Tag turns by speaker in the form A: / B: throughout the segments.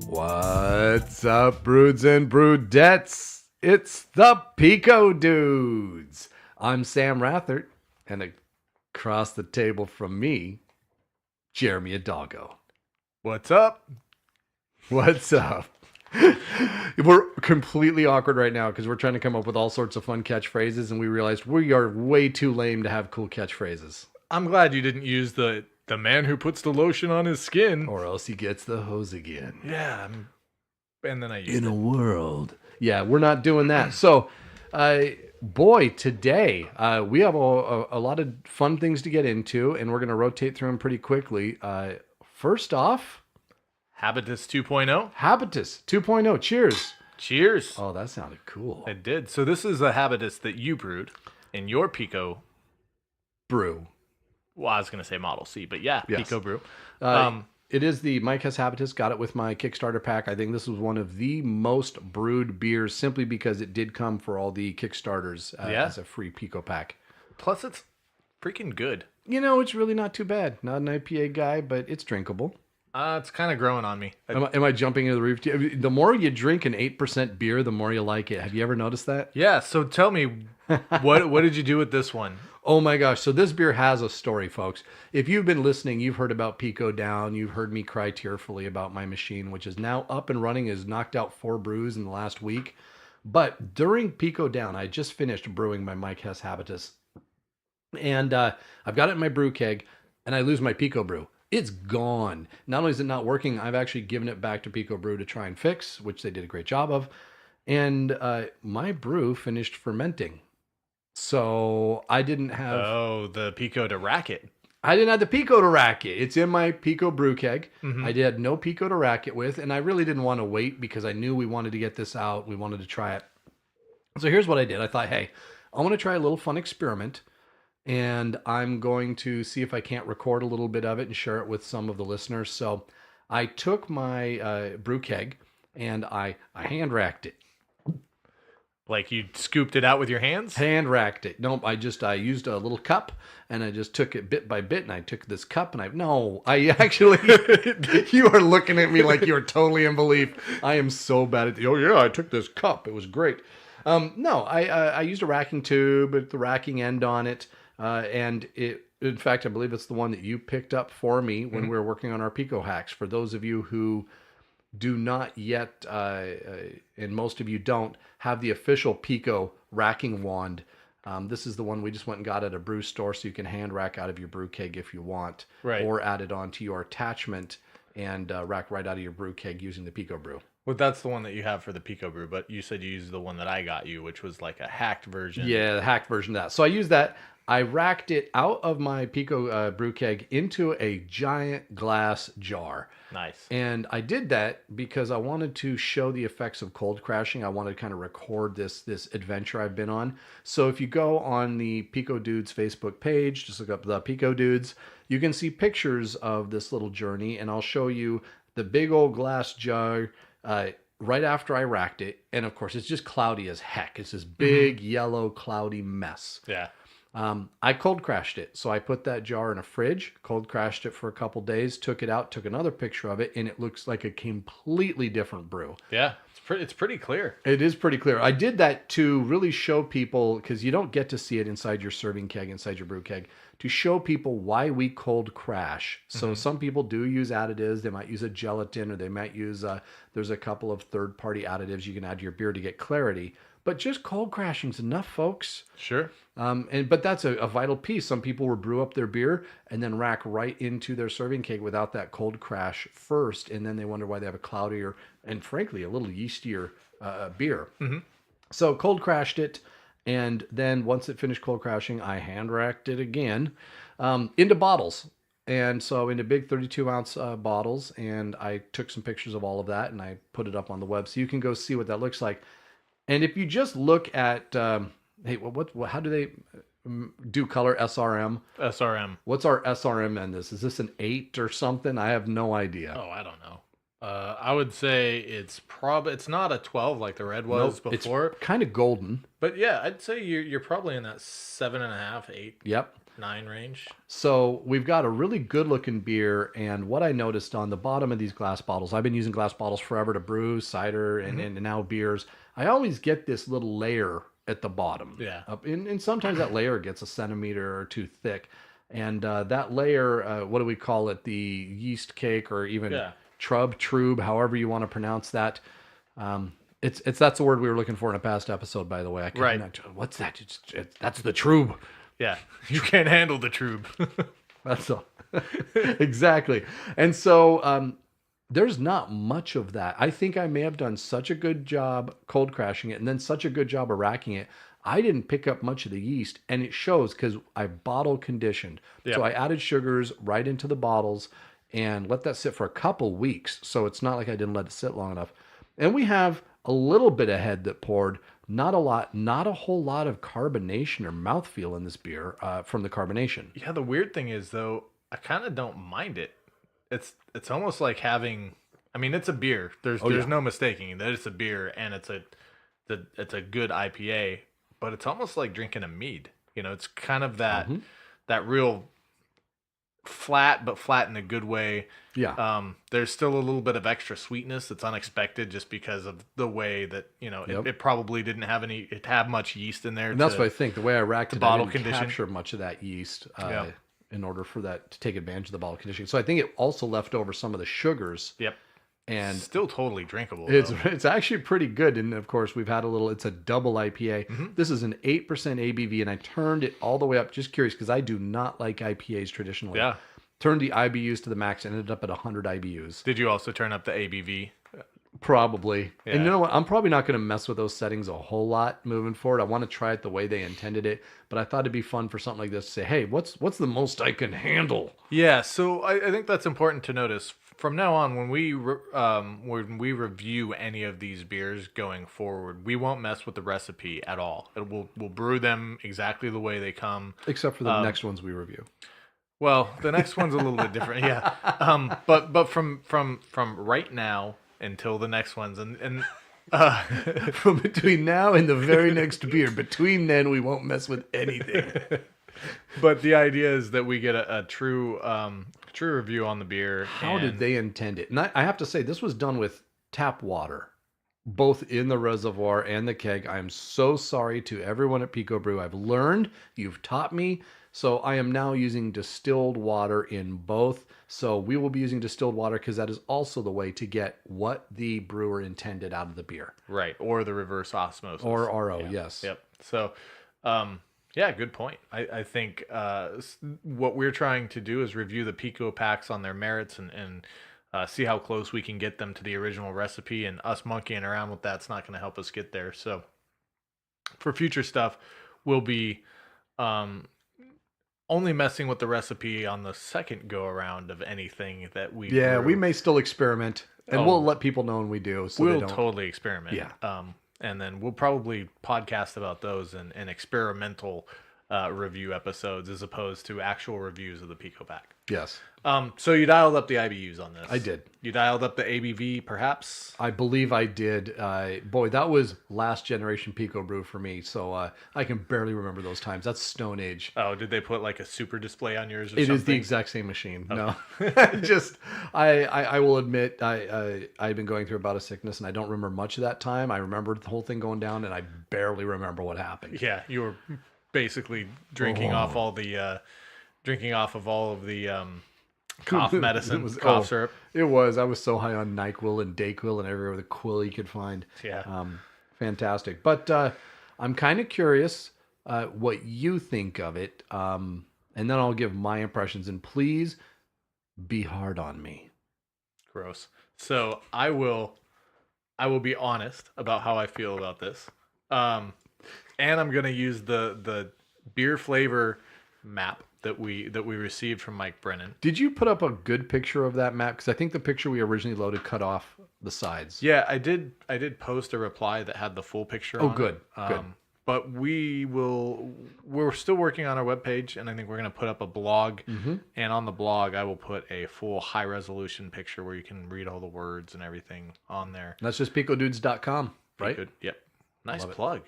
A: What's up, broods and broodettes? It's the Pico Dudes. I'm Sam Rathert, and across the table from me, Jeremy Adalgo.
B: What's up?
A: What's up? We're completely awkward right now because we're trying to come up with all sorts of fun catchphrases, and we realized we are way too lame to have cool catchphrases.
B: I'm glad you didn't use the man who puts the lotion on his skin.
A: Or else he gets the hose again.
B: Yeah. And then I used
A: In a world. Yeah, we're not doing that. So, boy, today we have a lot of fun things to get into, and we're going to rotate through them pretty quickly. First off,
B: Habitus 2.0.
A: Habitus 2.0. Cheers.
B: Cheers.
A: Oh, that sounded cool.
B: It did. So this is a Habitus that you brewed in your Pico
A: Brew.
B: Well, I was going to say Model C, but yeah,
A: Yes.
B: Pico brew.
A: It is the Hess Habitus. Got it with my Kickstarter pack. I think this was one of the most brewed beers simply because it did come for all the Kickstarters as a free Pico pack.
B: Plus, it's freaking good.
A: You know, it's really not too bad. Not an IPA guy, but it's drinkable.
B: It's kind of growing on me.
A: Am I jumping into the roof? The more you drink an 8% beer, the more you like it. Have you ever noticed that?
B: Yeah, so tell me, what did you do with this one?
A: Oh my gosh. So this beer has a story, folks. If you've been listening, you've heard about Pico Down. You've heard me cry tearfully about my machine, which is now up and running, has knocked out 4 brews in the last week. But during Pico Down, I just finished brewing my Hess Habitus. And I've got it in my brew keg, and I lose my Pico brew. It's gone. Not only is it not working, I've actually given it back to Pico Brew to try and fix, which they did a great job of. And my brew finished fermenting. So I didn't have...
B: Oh, the Pico to rack it.
A: I didn't have the Pico to rack it. It's in my Pico brew keg. Mm-hmm. I had no Pico to rack it with, and I really didn't want to wait because I knew we wanted to get this out. We wanted to try it. So here's what I did. I thought, hey, I want to try a little fun experiment, and I'm going to see if I can't record a little bit of it and share it with some of the listeners. So I took my brew keg, and I hand racked it.
B: Like you scooped it out with your hands?
A: Hand racked it. Nope, I used a little cup and I just took it bit by bit, and I took this cup and I actually, you are looking at me like you're totally in belief. I am so bad at, oh yeah, I took this cup. It was great. No, I used a racking tube with the racking end on it. And in fact, I believe it's the one that you picked up for me when we were working on our Pico hacks. For those of you who do not yet, and most of you don't, have the official Pico racking wand. This is the one we just went and got at a brew store, so you can hand rack out of your brew keg if you want,
B: right,
A: or add it onto your attachment and rack right out of your brew keg using the Pico brew.
B: Well, that's the one that you have for the Pico brew, but you said you used the one that I got you, which was like a hacked version.
A: Yeah, the hacked version of that. So I used that. I racked it out of my Pico brew keg into a giant glass jar.
B: Nice.
A: And I did that because I wanted to show the effects of cold crashing. I wanted to kind of record this adventure I've been on. So if you go on the Pico Dudes Facebook page, just look up the Pico Dudes, you can see pictures of this little journey, and I'll show you the big old glass jar right after I racked it. And of course, it's just cloudy as heck. It's this big yellow cloudy mess.
B: Yeah.
A: I cold crashed it. So I put that jar in a fridge, cold crashed it for a couple days, took it out, took another picture of it, and it looks like a completely different brew.
B: Yeah, it's pretty clear.
A: It is pretty clear. I did that to really show people, because you don't get to see it inside your serving keg, inside your brew keg, to show people why we cold crash. So some people do use additives. They might use a gelatin, or they might use, there's a couple of third-party additives you can add to your beer to get clarity. But just cold crashing's enough, folks.
B: Sure.
A: But that's a vital piece. Some people will brew up their beer and then rack right into their serving keg without that cold crash first, and then they wonder why they have a cloudier and, frankly, a little yeastier beer. Mm-hmm. So cold crashed it, and then once it finished cold crashing, I hand racked it again into bottles. And so into big 32-ounce bottles, and I took some pictures of all of that, and I put it up on the web so you can go see what that looks like. And if you just look at, hey, how do they do color SRM?
B: SRM.
A: What's our SRM in this? Is this an 8 or something? I have no idea.
B: Oh, I don't know. I would say it's not a 12 like the red was before.
A: It's kind of golden.
B: But yeah, I'd say you're probably in that 7.5, 8.
A: Yep.
B: 9 range.
A: So we've got a really good looking beer, and what I noticed on the bottom of these glass bottles, I've been using glass bottles forever to brew cider and now beers. I always get this little layer at the bottom.
B: Yeah.
A: And sometimes that layer gets a centimeter or two thick. And that layer, what do we call it? The yeast cake, or even
B: Yeah.
A: trube, however you want to pronounce that. It's that's the word we were looking for in a past episode, by the way.
B: Right.
A: What's that? That's the trube.
B: Yeah. You can't handle the trube.
A: That's all. Exactly. And so there's not much of that. I think I may have done such a good job cold crashing it and then such a good job of racking it. I didn't pick up much of the yeast, and it shows because I bottle conditioned.
B: Yep.
A: So I added sugars right into the bottles and let that sit for a couple weeks. So it's not like I didn't let it sit long enough. And we have a little bit of head that poured, not a lot, not a whole lot of carbonation or mouthfeel in this beer from the carbonation.
B: Yeah, the weird thing is though, I kind of don't mind it. It's almost like having. I mean, it's a beer. There's no mistaking that it's a beer, and it's a good IPA. But it's almost like drinking a mead. You know, it's kind of that real flat, but flat in a good way.
A: Yeah.
B: There's still a little bit of extra sweetness that's unexpected just because of the way that, you know, it probably didn't have much yeast in there.
A: And that's what I think. The way I racked it,
B: bottle
A: I didn't
B: condition.
A: capture much of that yeast in order for that to take advantage of the bottle conditioning. So I think it also left over some of the sugars.
B: Yep.
A: And
B: still totally drinkable.
A: it's actually pretty good. And of course, we've had it's a double IPA. This is an 8% ABV, and I turned it all the way up. Just curious, because I do not like IPAs traditionally.
B: Yeah.
A: Turned the IBUs to the max and ended up at 100 IBUs.
B: Did you also turn up the ABV?
A: Probably.
B: Yeah.
A: And you know what? I'm probably not going to mess with those settings a whole lot moving forward. I want to try it the way they intended it, but I thought it'd be fun for something like this to say, hey, what's the most I can handle?
B: Yeah, so I think that's important to notice. From now on, when we review any of these beers going forward, we won't mess with the recipe at all. We'll brew them exactly the way they come.
A: Except for the next ones we review.
B: Well, the next one's a little bit different, yeah. But from right now until the next ones, and
A: From between now and the very next beer, between then we won't mess with anything.
B: But the idea is that we get a true review on the beer.
A: How did they intend it? And I have to say, this was done with tap water, both in the reservoir and the keg. I am so sorry to everyone at Pico Brew. I've learned, you've taught me. So I am now using distilled water in both. So we will be using distilled water because that is also the way to get what the brewer intended out of the beer.
B: Right, or the reverse osmosis.
A: Or RO,
B: yeah.
A: yes.
B: Yep. So, yeah, good point. I think what we're trying to do is review the Pico packs on their merits and see how close we can get them to the original recipe. And us monkeying around with that's not going to help us get there. So for future stuff, we'll be only messing with the recipe on the second go around of anything that we brew.
A: We may still experiment, and we'll let people know when we do. So
B: we'll
A: they don't...
B: totally experiment.
A: Yeah.
B: And then we'll probably podcast about those and experimental review episodes as opposed to actual reviews of the Pico pack.
A: Yes.
B: So you dialed up the IBUs on this.
A: I did.
B: You dialed up the ABV, perhaps?
A: I believe I did. Boy, that was last generation Pico Brew for me, so I can barely remember those times. That's Stone Age.
B: Oh, did they put like a super display on yours or
A: It
B: something?
A: is the exact same machine. Okay. No. Just, I will admit, I've been going through about a sickness, and I don't remember much of that time. I remember the whole thing going down, and I barely remember what happened.
B: Yeah, you were basically drinking off of all of the cough medicine, cough syrup.
A: It was. I was so high on NyQuil and Dayquil and every other quill you could find.
B: Yeah.
A: Fantastic. But I'm kind of curious what you think of it, and then I'll give my impressions. And please be hard on me.
B: Gross. So I will be honest about how I feel about this, and I'm gonna use the beer flavor map that we received from Mike Brennan.
A: Did you put up a good picture of that map? Because I think the picture we originally loaded cut off the sides.
B: Yeah, I did post a reply that had the full picture on
A: good.
B: it.
A: Good.
B: But we're still working on our webpage, and I think we're going to put up a blog.
A: Mm-hmm.
B: And on the blog, I will put a full high-resolution picture where you can read all the words and everything on there.
A: That's just picodudes.com, right?
B: Yep. Nice plug.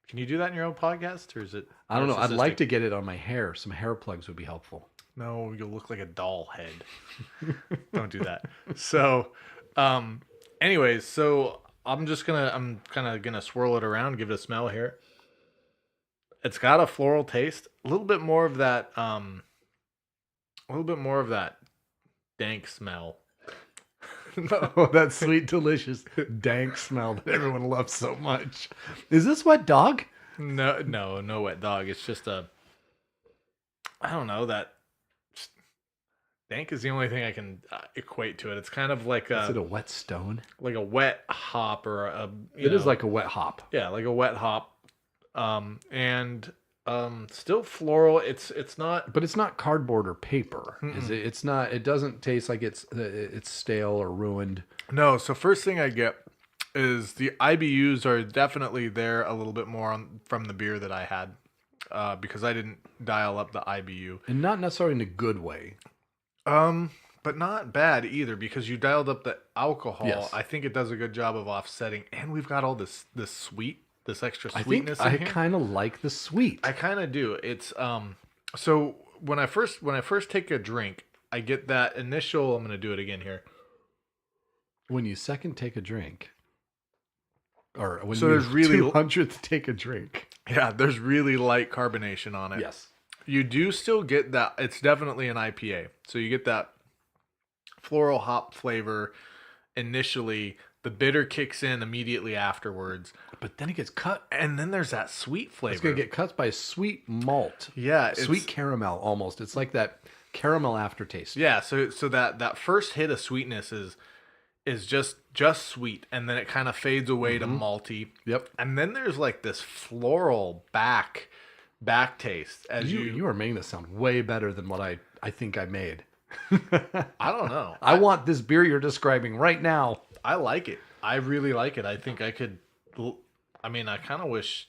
B: Can you do that in your own podcast, or is it?
A: I don't know. I'd like
B: narcissistic?
A: to get it on my hair. Some hair plugs would be helpful.
B: No, you'll look like a doll head. Don't do that. So, anyways, so I'm kind of gonna swirl it around, give it a smell here. It's got a floral taste, a little bit more of that, dank smell.
A: Oh, that sweet, delicious, dank smell that everyone loves so much. Is this wet dog?
B: No wet dog. It's just I don't know, that dank is the only thing I can equate to it. It's kind of like
A: Is it a wet stone?
B: like a wet hop or a.
A: It is like a wet hop.
B: Yeah, like a wet hop. And still floral. It's not.
A: But it's not cardboard or paper. Is it? It's not. It doesn't taste like it's stale or ruined.
B: No. So first thing I get is the IBUs are definitely there a little bit more from the beer that I had, because I didn't dial up the IBU.
A: And not necessarily in a good way.
B: But not bad either, because you dialed up the alcohol.
A: Yes.
B: I think it does a good job of offsetting, and we've got all this sweet, this extra
A: I think
B: sweetness in
A: I
B: here.
A: kind of like the sweet.
B: I kind of do. It's so when I first take a drink, I get that initial. I'm gonna do it again here.
A: When you second take a drink, or when
B: So
A: you
B: there's really-
A: 200th take a drink.
B: Yeah, there's really light carbonation on it.
A: Yes.
B: You do still get that. It's definitely an IPA, so you get that floral hop flavor initially. The bitter kicks in immediately afterwards,
A: But then it gets cut.
B: and then there's that sweet flavor.
A: It's going to get cut by sweet malt.
B: Yeah,
A: Sweet caramel almost. It's like that caramel aftertaste.
B: Yeah, so that first hit of sweetness is just sweet, and then it kind of fades away to malty.
A: Yep.
B: And then there's like this floral back taste as
A: You are making this sound way better than what I think I made.
B: I don't know.
A: I want this beer you're describing right now.
B: I like it. I really like it. I think I could. I mean, I kind of wish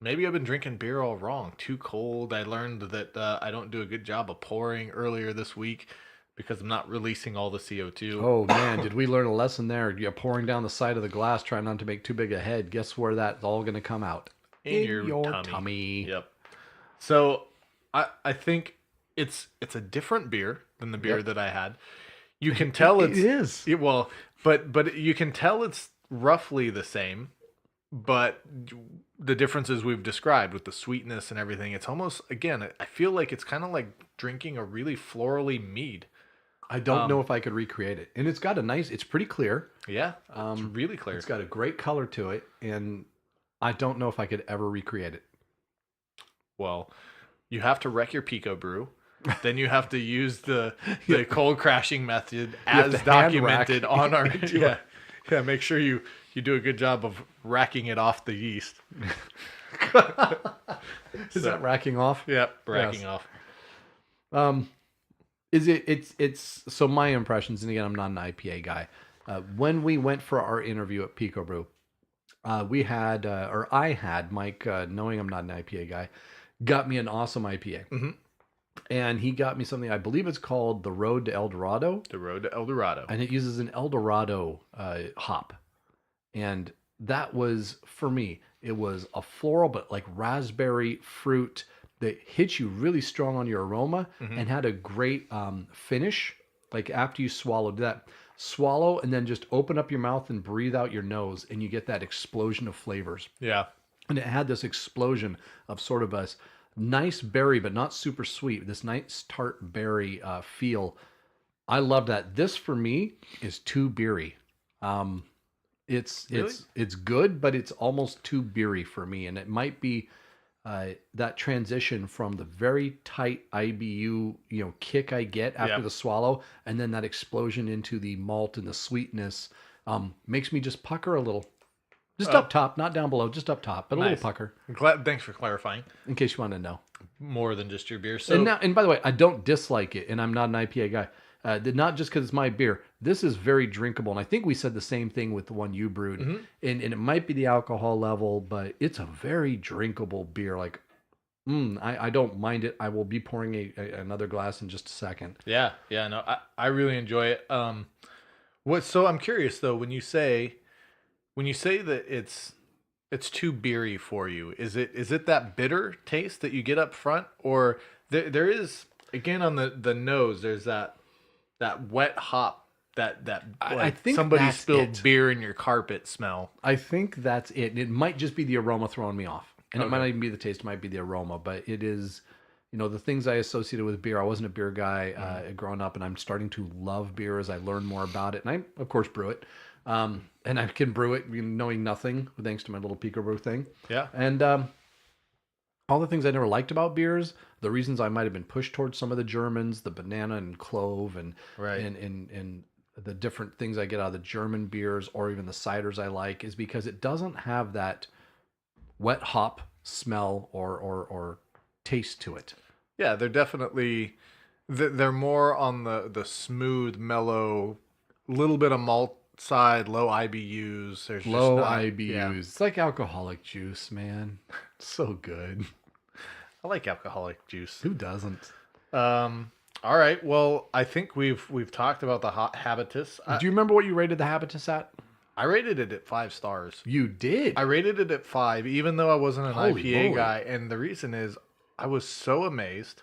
B: maybe I've been drinking beer all wrong. Too cold. I learned that I don't do a good job of pouring earlier this week because I'm not releasing all the CO2.
A: Oh man, did we learn a lesson there? You're pouring down the side of the glass, trying not to make too big a head. Guess where that's all going to come out?
B: In your
A: tummy.
B: Yep. So I think it's a different beer than the beer that I had. You can tell
A: It is.
B: Well, but you can tell it's roughly the same, but the differences we've described with the sweetness and everything, it's almost, again, I feel like it's kind of like drinking a really florally mead.
A: I don't know if I could recreate it. And it's got it's pretty clear.
B: Yeah, it's really clear.
A: It's got a great color to it. And I don't know if I could ever recreate it.
B: Well, you have to wreck your Pico brew. Then you have to use the cold crashing method
A: have
B: as
A: to hand
B: documented
A: rack
B: on our
A: into
B: yeah. Make sure you do a good job of racking it off the yeast.
A: Is that racking off?
B: Yep, racking
A: Yes.
B: off.
A: It's so my impressions, and again, I'm not an IPA guy. When we went for our interview at Pico Brew, I had Mike, knowing I'm not an IPA guy, got me an awesome IPA.
B: Mm-hmm.
A: And he got me something, I believe it's called the Road to El Dorado.
B: The Road to El Dorado.
A: And it uses an El Dorado hop. And that was, for me, it was a floral, but like raspberry fruit that hit you really strong on your aroma and had a great finish. Like after you swallowed that, swallow and then just open up your mouth and breathe out your nose, and you get that explosion of flavors.
B: Yeah.
A: And it had this explosion of sort of a nice berry, but not super sweet. This nice tart berry feel. I love that. This for me is too beery. It's good, but it's almost too beery for me, and it might be that transition from the very tight IBU kick I get after the swallow, and then that explosion into the malt and the sweetness makes me just pucker a little. Just up top, not down below, just up top, but a little pucker.
B: Thanks for clarifying.
A: In case you want to know.
B: More than just your beer. So
A: And by the way, I don't dislike it, and I'm not an IPA guy. Not just because it's my beer. This is very drinkable, and I think we said the same thing with the one you brewed. And it might be the alcohol level, but it's a very drinkable beer. Like, I don't mind it. I will be pouring another glass in just a second.
B: Yeah, no, I really enjoy it. So I'm curious though, when you say that it's it's too beery for you? Is it that bitter taste that you get up front, or there is again on the nose? There's that wet hop that
A: I
B: like
A: think
B: somebody
A: that's
B: spilled
A: it.
B: beer in your carpet smell.
A: I think that's it. It might just be the aroma throwing me off. And it might
B: Okay.
A: not even be the taste, it might be the aroma, but it is, the things I associated with beer. I wasn't a beer guy growing up, and I'm starting to love beer as I learn more about it. And I, of course, brew it. And I can brew it knowing nothing, thanks to my little Pico Brew thing.
B: Yeah.
A: And all the things I never liked about beers, the reasons I might have been pushed towards some of the Germans, the banana and clove, and
B: Right.
A: and the different things I get out of the German beers, or even the ciders I like, is because it doesn't have that wet hop smell or taste to it.
B: Yeah, they're definitely they're more on the smooth, mellow, little bit of malt side, low IBUs. There's
A: Low
B: just not,
A: IBUs.
B: Yeah.
A: It's like alcoholic juice, man. So good.
B: I like alcoholic juice.
A: Who doesn't?
B: All right. Well, I think we've talked about the Habitus.
A: Do you remember what you rated the Habitus at?
B: I rated it at 5 stars.
A: You did.
B: I rated it at 5, even though I wasn't an
A: Holy
B: IPA
A: moly.
B: guy. And the reason is I was so amazed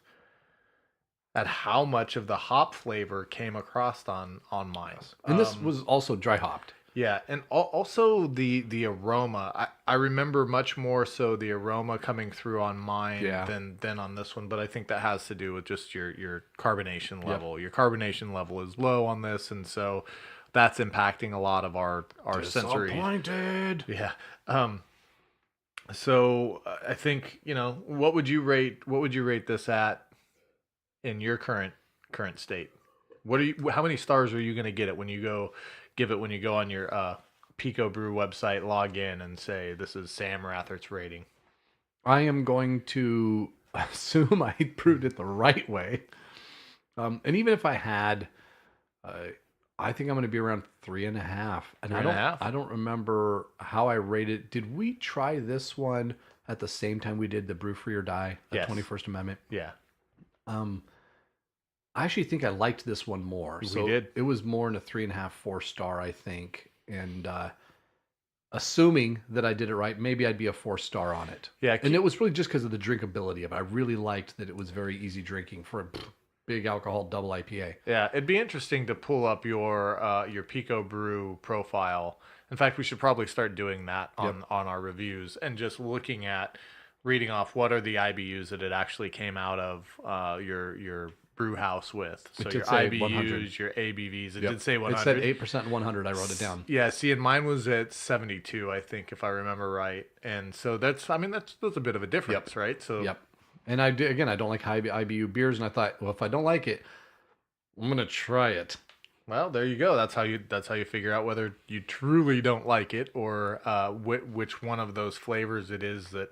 B: at how much of the hop flavor came across on mine.
A: And this was also dry hopped.
B: Yeah, and also the aroma. I remember much more so the aroma coming through on mine
A: Yeah.
B: than on this one, but I think that has to do with just your carbonation level. Your carbonation level is low on this, and so that's impacting a lot of our sensory.
A: Disappointed.
B: Yeah. So I think, what would you rate this at in your current state? How many stars are you going to give it when you go on your Pico Brew website, log in and say this is Sam Rathert's rating?
A: I am going to assume I brewed it the right way. And even if I had, I think I'm going to be around 3.5. And
B: 3.5?
A: I don't remember how I rated. Did we try this one at the same time we did the Brew Free or Die, the
B: Yes.
A: 21st Amendment?
B: Yeah.
A: I actually think I liked this one more. So
B: did.
A: It was more in a 3.5, 4-star, I think. And assuming that I did it right, maybe I'd be a 4-star on it.
B: Yeah.
A: And it was really just because of the drinkability of it. I really liked that it was very easy drinking for a big alcohol double IPA.
B: Yeah, it'd be interesting to pull up your Pico Brew profile. In fact, we should probably start doing that on our reviews and just looking at reading off what are the IBUs that it actually came out of your brew house with. So
A: did
B: your
A: say
B: IBUs,
A: 100.
B: your ABVs. It
A: Yep.
B: did say 100.
A: It said 8% and 100. I wrote it down.
B: Yeah, see, and mine was at 72, I think, if I remember right. And so that's a bit of a difference, right? So
A: Yep. And I don't like high IBU beers, and I thought, well, if I don't like it, I'm gonna try it.
B: Well, there you go. That's how you figure out whether you truly don't like it or which one of those flavors it is that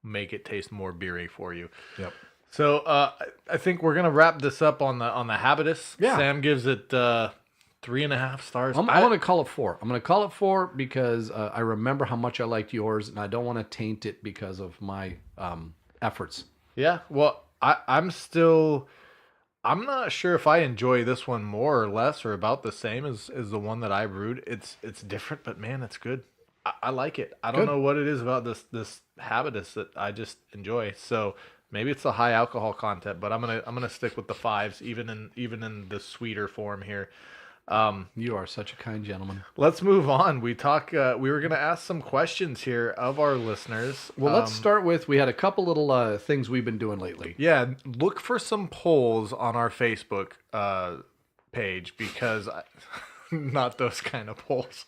B: make it taste more beery for you.
A: Yep.
B: So I think we're gonna wrap this up on the Habitus.
A: Yeah.
B: Sam gives it 3.5 stars.
A: I'm gonna call it 4. I'm gonna call it 4 because I remember how much I liked yours, and I don't want to taint it because of my efforts.
B: Yeah. Well, I'm not sure if I enjoy this one more or less or about the same as the one that I brewed. It's different, but man, it's good. I like it. I don't know what it is about this Habitus that I just enjoy. So maybe it's the high alcohol content, but I'm gonna stick with the 5s, even in the sweeter form here.
A: You are such a kind gentleman.
B: Let's move on. We were gonna ask some questions here of our listeners.
A: Well, let's start with, we had a couple little things we've been doing lately.
B: Yeah, look for some polls on our Facebook page because not those kind of polls.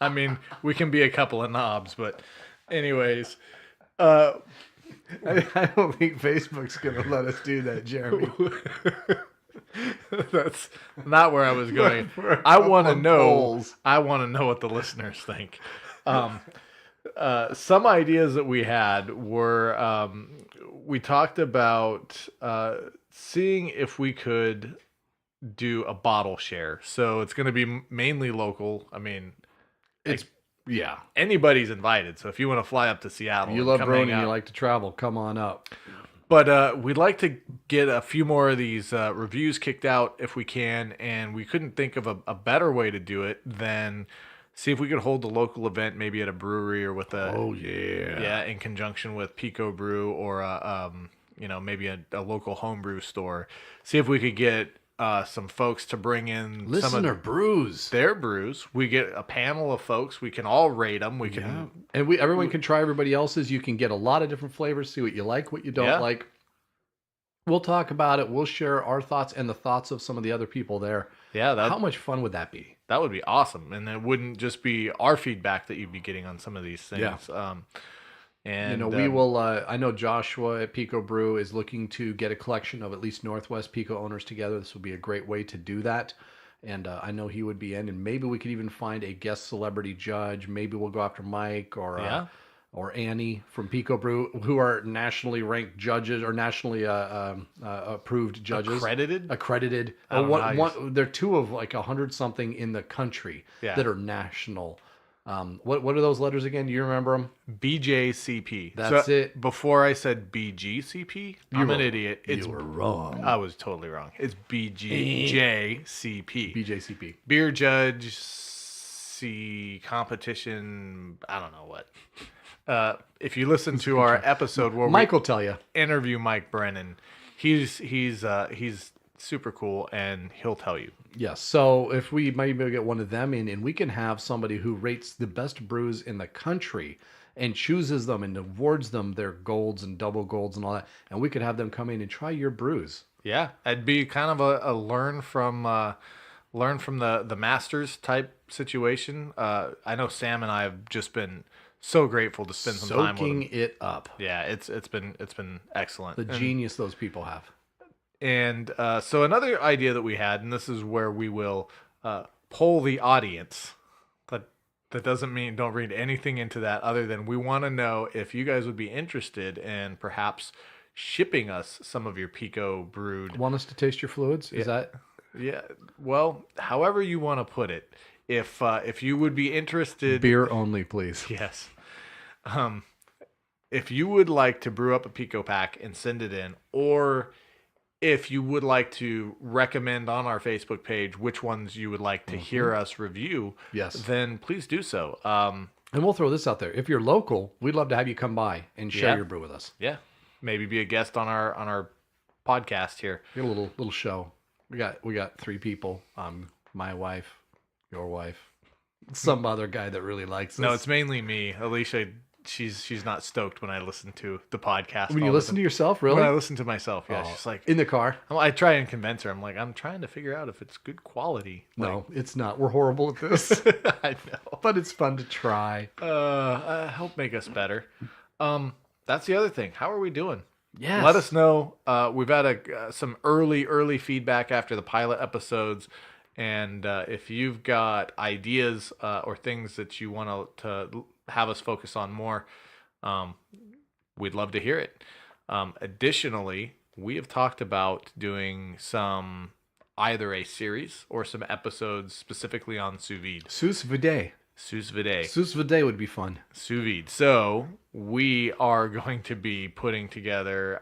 B: I mean, we can be a couple of knobs, but anyways,
A: I don't think Facebook's gonna let us do that, Jeremy.
B: that's not where I was going. I want to know. I want to know what the listeners think. Some ideas that we had were we talked about seeing if we could do a bottle share. So it's going to be mainly local. I mean,
A: It's yeah.
B: anybody's invited. So if you want to fly up to Seattle,
A: You
B: and
A: love
B: come
A: brewing
B: hang
A: and you
B: out.
A: like to travel. Come on up.
B: But we'd like to get a few more of these reviews kicked out if we can, and we couldn't think of a better way to do it than See if we could hold the local event maybe at a brewery or with a
A: yeah.
B: in conjunction with Pico Brew or maybe a local homebrew store. See if we could get some folks to bring in
A: Listener brews.
B: their brews. We get a panel of folks. We can all rate them. We can
A: And everyone can try everybody else's. You can get a lot of different flavors, see what you like, what you don't like. We'll talk about it. We'll share our thoughts and the thoughts of some of the other people there.
B: Yeah,
A: how much fun would that be?
B: That would be awesome. And it wouldn't just be our feedback that you'd be getting on some of these things.
A: Yeah.
B: And
A: we will. I know Joshua at Pico Brew is looking to get a collection of at least Northwest Pico owners together. This would be a great way to do that. And I know he would be in. And maybe we could even find a guest celebrity judge. Maybe we'll go after Mike or Annie from Pico Brew, who are nationally ranked judges or nationally approved judges. Accredited. They're two of like 100 something in the country that are national. What are those letters again? Do you remember them?
B: BJCP.
A: That's it.
B: Before I said BGCP, I'm an idiot.
A: You were wrong.
B: I was totally wrong. It's BJCP.
A: BJCP.
B: Beer Judge Competition. I don't know what. If you listen to our episode where
A: Mike will tell you,
B: interview Mike Brennan, he's super cool and he'll tell you.
A: Yes. So if we maybe get one of them in, and we can have somebody who rates the best brews in the country and chooses them and awards them their golds and double golds and all that, and we could have them come in and try your brews.
B: Yeah, it'd be kind of a learn from the masters type situation. I know Sam and I have just been so grateful to spend some time with them.
A: Soaking it up.
B: Yeah, it's been excellent.
A: The genius those people have.
B: And so another idea that we had, and this is where we will poll the audience. That doesn't mean don't read anything into that other than we want to know if you guys would be interested in perhaps shipping us some of your Pico brewed.
A: Want us to taste your fluids? Is that?
B: Yeah. Well, however you want to put it. If you would be interested,
A: beer only, please.
B: Yes. If you would like to brew up a Pico pack and send it in, or if you would like to recommend on our Facebook page which ones you would like to hear us review, then please do so.
A: And we'll throw this out there. If you're local, we'd love to have you come by and share your brew with us.
B: Yeah. Maybe be a guest on our podcast here.
A: Get a little show. We got 3 people. My wife, your wife, some other guy that really likes us.
B: No, it's mainly me. Alicia, she's not stoked when I listen to the podcast.
A: When you listen to yourself, really?
B: When I listen to myself, yeah. She's like
A: in the car.
B: I try and convince her. I'm like, I'm trying to figure out if it's good quality.
A: No, it's not. We're horrible at this.
B: I know,
A: but it's fun to try.
B: Help make us better. That's the other thing. How are we doing?
A: Yes.
B: Let us know. We've had some early feedback after the pilot episodes. And if you've got ideas or things that you want to have us focus on more, we'd love to hear it. Additionally, we have talked about doing either a series or some episodes specifically on sous vide.
A: Sous vide.
B: Sous vide.
A: Sous vide would be fun.
B: Sous vide. So we are going to be putting together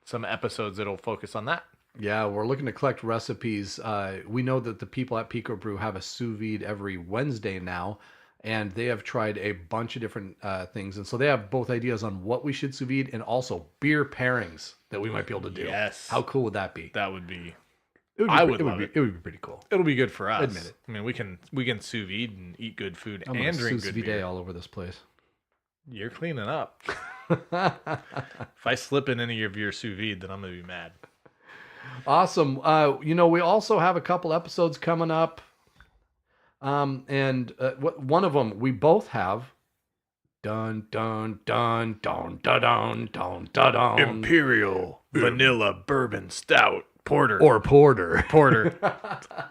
B: some episodes that'll focus on that.
A: Yeah, we're looking to collect recipes. We know that the people at Pico Brew have a sous vide every Wednesday now, and they have tried a bunch of different things. And so they have both ideas on what we should sous vide and also beer pairings that we might be able to do.
B: Yes.
A: How cool would that be?
B: That would be...
A: It would be pretty cool.
B: It'll be good for us.
A: Admit it.
B: I mean, we can sous vide and eat good food
A: and drink good beer all over this place.
B: You're cleaning up. If I slip in any of your sous vide, then I'm going to be mad.
A: Awesome. We also have a couple episodes coming up. And one of them we both have. Dun dun dun dun dun dun dun dun dun.
B: Imperial Vanilla Bourbon Stout Porter.
A: Or porter.
B: Porter.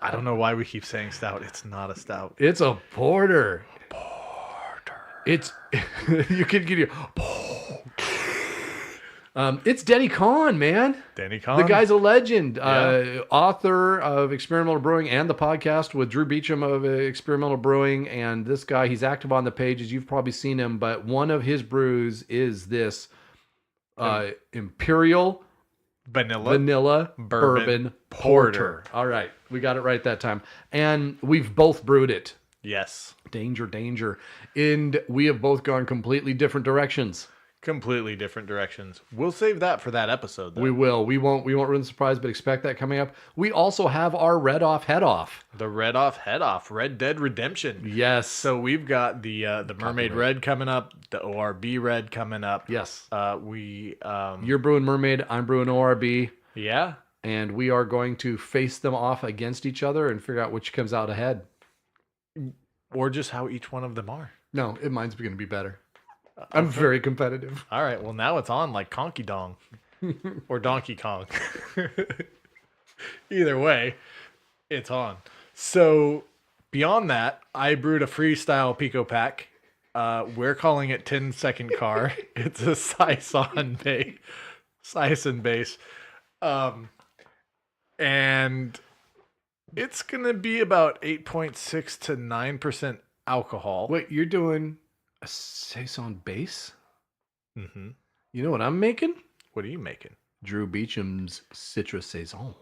B: I don't know why we keep saying stout. It's not a stout.
A: It's a porter.
B: Porter.
A: It's you can get your. It's Denny Kahn, man.
B: Denny Kahn.
A: The guy's a legend. Author of Experimental Brewing and the podcast with Drew Beecham of Experimental Brewing. And this guy, he's active on the pages. You've probably seen him, but one of his brews is this Imperial Vanilla Bourbon Porter. All right. We got it right that time. And we've both brewed it.
B: Yes.
A: Danger, danger. And we have both gone completely different directions.
B: Completely different directions. We'll save that for that episode, though.
A: We will. We won't ruin the surprise, but expect that coming up. We also have our Red Off Head Off.
B: The Red Off Head Off. Red Dead Redemption.
A: Yes.
B: So we've got the Mermaid Red coming up, the ORB Red coming up.
A: Yes.
B: You're
A: brewing Mermaid, I'm brewing ORB.
B: Yeah.
A: And we are going to face them off against each other and figure out which comes out ahead.
B: Or just how each one of them are.
A: No, mine's going to be better. I'm very competitive.
B: All right. Well, now it's on like Conky Dong or Donkey Kong. Either way, it's on. So beyond that, I brewed a freestyle Pico pack. We're calling it 10-second car. It's a Sison base. And it's going to be about 8.6 to 9% alcohol.
A: Wait, you're doing a Saison base?
B: Mm-hmm.
A: You know what I'm making?
B: What are you making?
A: Drew Beecham's Citrus Saison.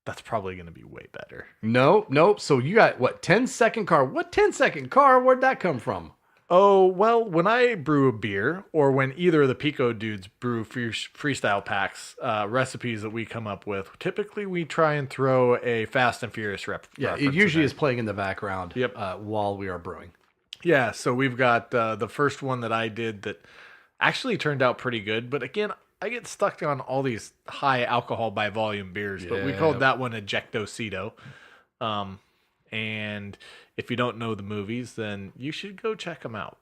B: That's probably going to be way better.
A: Nope. So you got, what, 10-second car? What 10-second car? Where'd that come from?
B: Oh, well, when I brew a beer, or when either of the Pico dudes brew freestyle packs, recipes that we come up with, typically we try and throw a Fast and Furious
A: Yeah, it usually is playing in the background.
B: Yep.
A: While we are brewing.
B: Yeah, so we've got the first one that I did that actually turned out pretty good. But again, I get stuck on all these high alcohol by volume beers. But we called that one Ejectocito. And if you don't know the movies, then you should go check them out.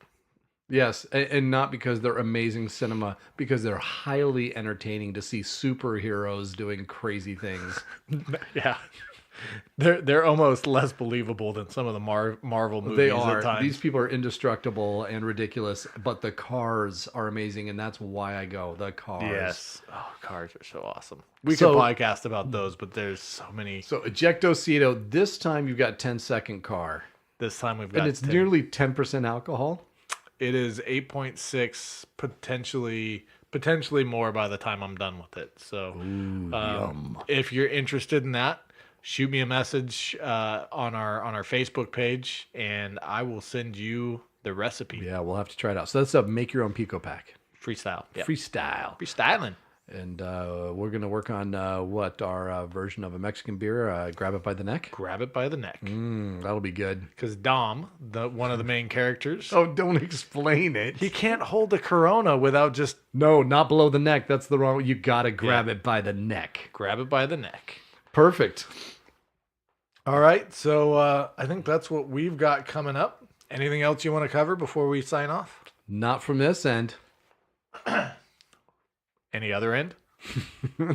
A: Yes, and not because they're amazing cinema, because they're highly entertaining to see superheroes doing crazy things.
B: Yeah. They're almost less believable than some of the Marvel movies.
A: They are.
B: At times.
A: These people are indestructible and ridiculous, but the cars are amazing, and that's why I go. The cars.
B: Yes. Oh, cars are so awesome. We could podcast about those, but there's so many.
A: So Ejectocito, this time you've got 10-second car.
B: This time we've got
A: and it's nearly 10% alcohol.
B: It is 8.6, potentially more by the time I'm done with it. So
A: yum.
B: If you're interested in that, shoot me a message on our Facebook page, and I will send you the recipe.
A: Yeah, we'll have to try it out. So that's a make your own Pico pack.
B: Freestyle. Yep.
A: Freestyling. And we're going to work on our version of a Mexican beer, Grab It by the Neck.
B: Grab It by the Neck.
A: That'll be good.
B: Because Dom, one of the main characters.
A: Oh, don't explain it.
B: He can't hold a Corona without just...
A: No, not below the neck. That's the wrong... You got to grab it by the neck.
B: Grab it by the neck.
A: Perfect.
B: All right, so I think that's what we've got coming up. Anything else you want to cover before we sign off?
A: Not from this end.
B: Any other end?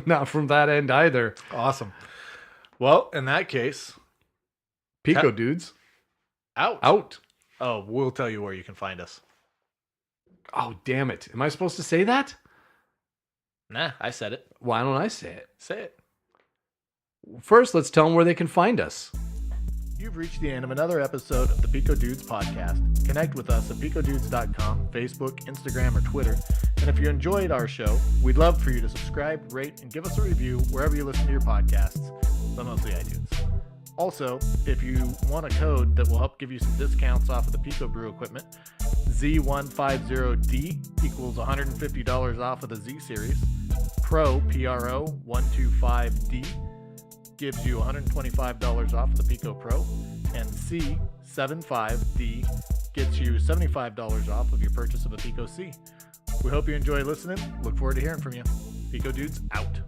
A: Not from that end either.
B: Awesome. Well, in that case...
A: Pico dudes.
B: Out. Oh, we'll tell you where you can find us.
A: Oh, damn it. Am I supposed to say that?
B: Nah, I said it.
A: Why don't I say it?
B: Say it.
A: First, let's tell them where they can find us.
B: You've reached the end of another episode of the Pico Dudes podcast. Connect with us at picodudes.com, Facebook, Instagram, or Twitter. And if you enjoyed our show, we'd love for you to subscribe, rate, and give us a review wherever you listen to your podcasts, but mostly iTunes. Also, if you want a code that will help give you some discounts off of the Pico Brew equipment, Z150D equals $150 off of the Z Series. Pro, Pro 125D gives you $125 off of the Pico Pro, and C75D gets you $75 off of your purchase of a Pico C. We hope you enjoy listening. Look forward to hearing from you. Pico Dudes out.